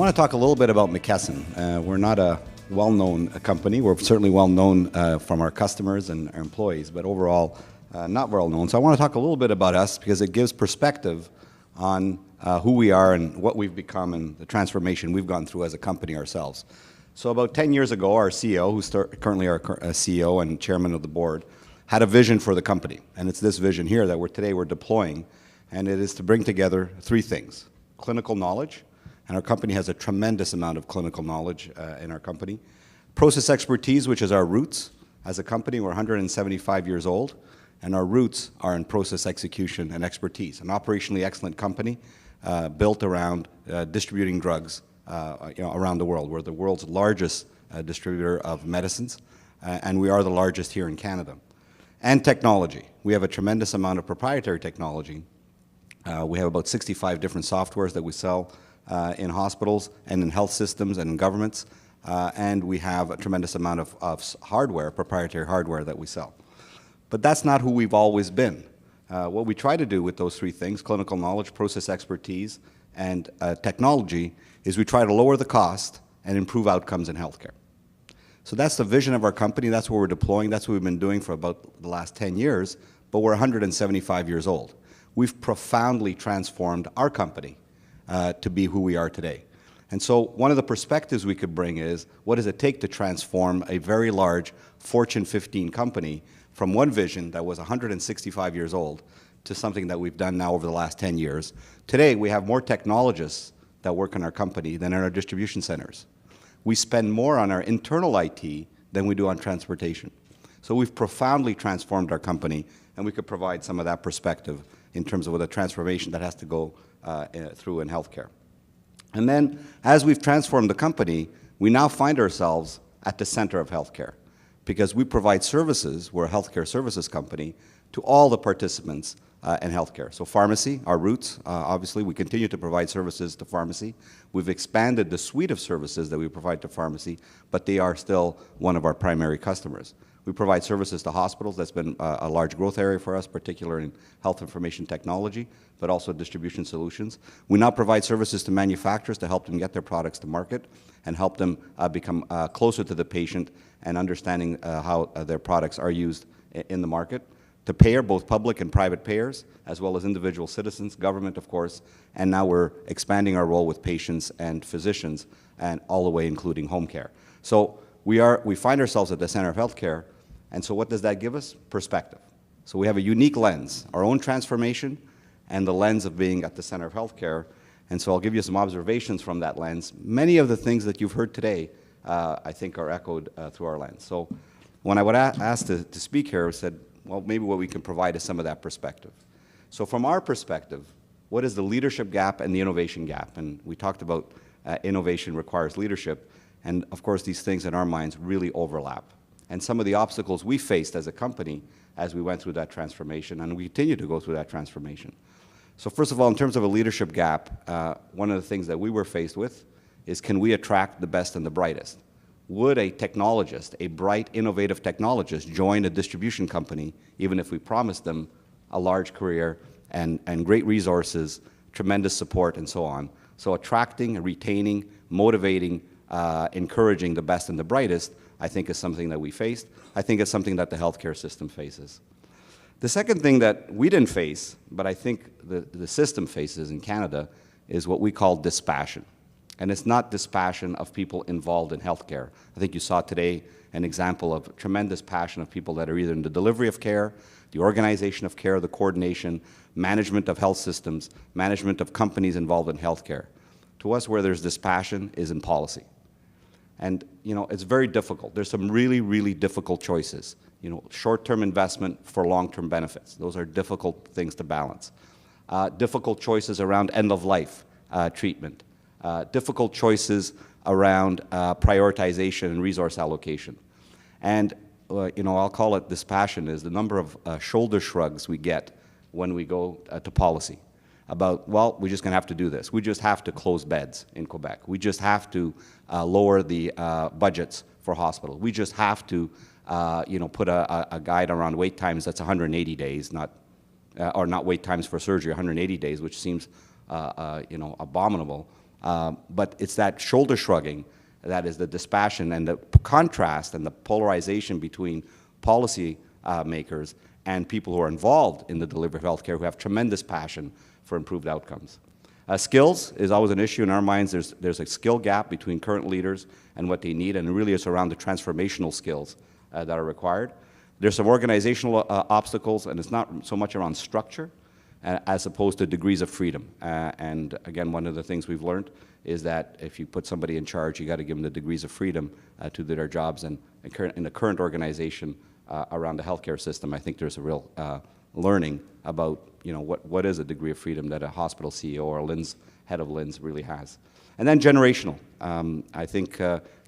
want to talk a little bit about McKesson. We're not a well-known company. We're certainly well-known from our customers and our employees, but overall, not well-known. So I want to talk a little bit about us because it gives perspective on who we are and what we've become and the transformation we've gone through as a company ourselves. So about 10 years ago, our CEO, who's currently our CEO and chairman of the board, had a vision for the company. And it's this vision here that today we're deploying. And it is to bring together three things: clinical knowledge, and our company has a tremendous amount of clinical knowledge in our company; process expertise, which is our roots. As a company, we're 175 years old, and our roots are in process execution and expertise. An operationally excellent company built around distributing drugs around the world. We're the world's largest distributor of medicines, and we are the largest here in Canada. And technology. We have a tremendous amount of proprietary technology. We have about 65 different softwares that we sell in hospitals and in health systems and in governments, and we have a tremendous amount of hardware, proprietary hardware that we sell. But that's not who we've always been. What we try to do with those three things, clinical knowledge, process expertise, and technology, is we try to lower the cost and improve outcomes in healthcare. So that's the vision of our company. That's what we're deploying. That's what we've been doing for about the last 10 years, but we're 175 years old. We've profoundly transformed our company to be who we are today. And so one of the perspectives we could bring is, what does it take to transform a very large Fortune 15 company from one vision that was 165 years old to something that we've done now over the last 10 years. Today, we have more technologists that work in our company than in our distribution centers. We spend more on our internal IT than we do on transportation. So we've profoundly transformed our company, and we could provide some of that perspective in terms of the transformation that has to go through in healthcare. And then, as we've transformed the company, we now find ourselves at the center of healthcare, because we provide services, we're a healthcare services company, to all the participants in healthcare. So pharmacy, our roots, obviously, we continue to provide services to pharmacy. We've expanded the suite of services that we provide to pharmacy, but they are still one of our primary customers. We provide services to hospitals. That's been a large growth area for us, particularly in health information technology, but also distribution solutions. We now provide services to manufacturers to help them get their products to market and help them become closer to the patient and understanding how their products are used in the market. To payer, both public and private payers, as well as individual citizens, government, of course, and now we're expanding our role with patients and physicians, and all the way including home care. So we find ourselves at the center of healthcare, and so what does that give us? Perspective. So we have a unique lens, our own transformation, and the lens of being at the center of healthcare. And so I'll give you some observations from that lens. Many of the things that you've heard today, I think, are echoed through our lens. So when I was asked to speak here, I said, well, maybe what we can provide is some of that perspective. So from our perspective, what is the leadership gap and the innovation gap? And we talked about innovation requires leadership, and of course these things in our minds really overlap. And some of the obstacles we faced as a company as we went through that transformation, and we continue to go through that transformation. So first of all, in terms of a leadership gap, one of the things that we were faced with is, can we attract the best and the brightest? Would a technologist, a bright, innovative technologist, join a distribution company, even if we promised them a large career and great resources, tremendous support, and so on? So attracting, retaining, motivating, encouraging the best and the brightest, I think, is something that we faced. I think it's something that the healthcare system faces. The second thing that we didn't face, but I think the system faces in Canada, is what we call dispassion. And it's not dispassion of people involved in healthcare. I think you saw today an example of tremendous passion of people that are either in the delivery of care, the organization of care, the coordination, management of health systems, management of companies involved in healthcare. To us, where there's dispassion is in policy. And, you know, it's very difficult. There's some really, really difficult choices. You know, short-term investment for long-term benefits. Those are difficult things to balance. Difficult choices around end-of-life treatment. Difficult choices around prioritization and resource allocation. And, you know, I'll call it dispassion is the number of shoulder shrugs we get when we go to policy about, well, we're just going to have to do this. We just have to close beds in Quebec. We just have to lower the budgets for hospitals. We just have to, you know, put a guide around wait times that's 180 days, or not wait times for surgery, 180 days, which seems, you know, abominable. But it's that shoulder shrugging that is the dispassion and the contrast and the polarization between policy makers and people who are involved in the delivery of healthcare who have tremendous passion for improved outcomes. Skills is always an issue in our minds. There's a skill gap between current leaders and what they need, and really it's around the transformational skills that are required. There's some organizational obstacles, and it's not so much around structure as opposed to degrees of freedom. And again, one of the things we've learned is that if you put somebody in charge, you got to give them the degrees of freedom to do their jobs. And in the current organization around the healthcare system, I think there's a real learning about what is a degree of freedom that a hospital CEO or head of LHINs really has. And then generational. I think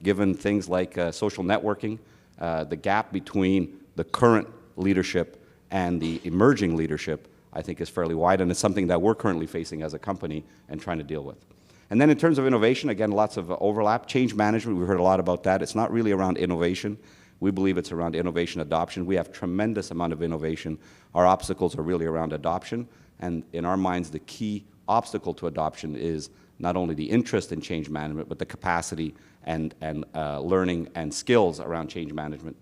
given things like social networking, the gap between the current leadership and the emerging leadership, I think is fairly wide, and it's something that we're currently facing as a company and trying to deal with. And then in terms of innovation, again, lots of overlap. Change management, we've heard a lot about that. It's not really around innovation. We believe it's around innovation adoption. We have tremendous amount of innovation. Our obstacles are really around adoption, and in our minds, the key obstacle to adoption is not only the interest in change management, but the capacity and learning and skills around change management.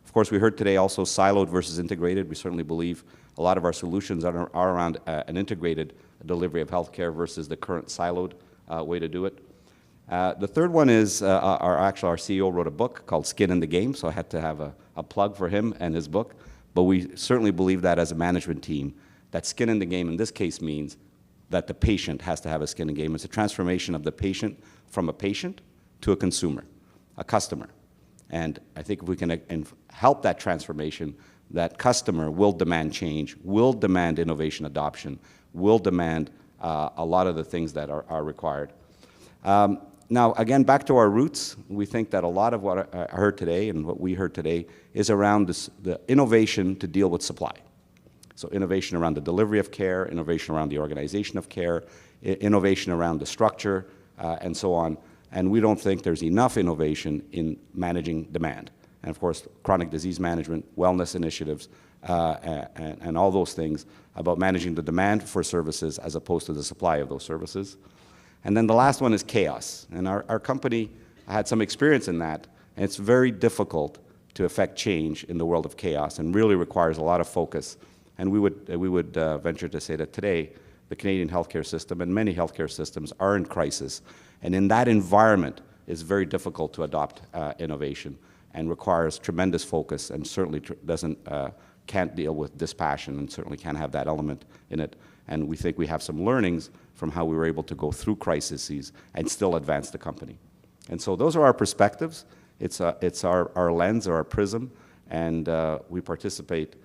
Of course, we heard today also siloed versus integrated. We certainly believe a lot of our solutions are around an integrated delivery of healthcare versus the current siloed way to do it. The third one is our CEO wrote a book called Skin in the Game, so I had to have a plug for him and his book. But we certainly believe that as a management team, that skin in the game in this case means that the patient has to have a skin in the game. It's a transformation of the patient from a patient to a consumer, a customer. And I think if we can help that transformation, that customer will demand change, will demand innovation adoption, will demand a lot of the things that are required. Now, again, back to our roots, we think that a lot of what I heard today and what we heard today is around the innovation to deal with supply. So innovation around the delivery of care, innovation around the organization of care, innovation around the structure, and so on. And we don't think there's enough innovation in managing demand. And of course, chronic disease management, wellness initiatives, and all those things about managing the demand for services as opposed to the supply of those services. And then the last one is chaos. And our company had some experience in that, and it's very difficult to affect change in the world of chaos and really requires a lot of focus. And we would venture to say that today, the Canadian healthcare system and many healthcare systems are in crisis. And in that environment, it's very difficult to adopt innovation and requires tremendous focus and certainly can't deal with dispassion and certainly can't have that element in it. And we think we have some learnings from how we were able to go through crises and still advance the company. And so those are our perspectives. It's our lens or our prism, and we participate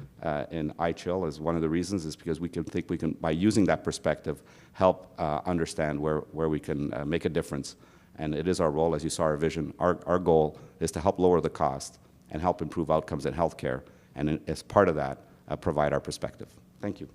in iChill as one of the reasons is because we can think we can, by using that perspective, help understand where we can make a difference. And it is our role, as you saw our vision, our goal is to help lower the cost and help improve outcomes in healthcare, and as part of that, provide our perspective. Thank you.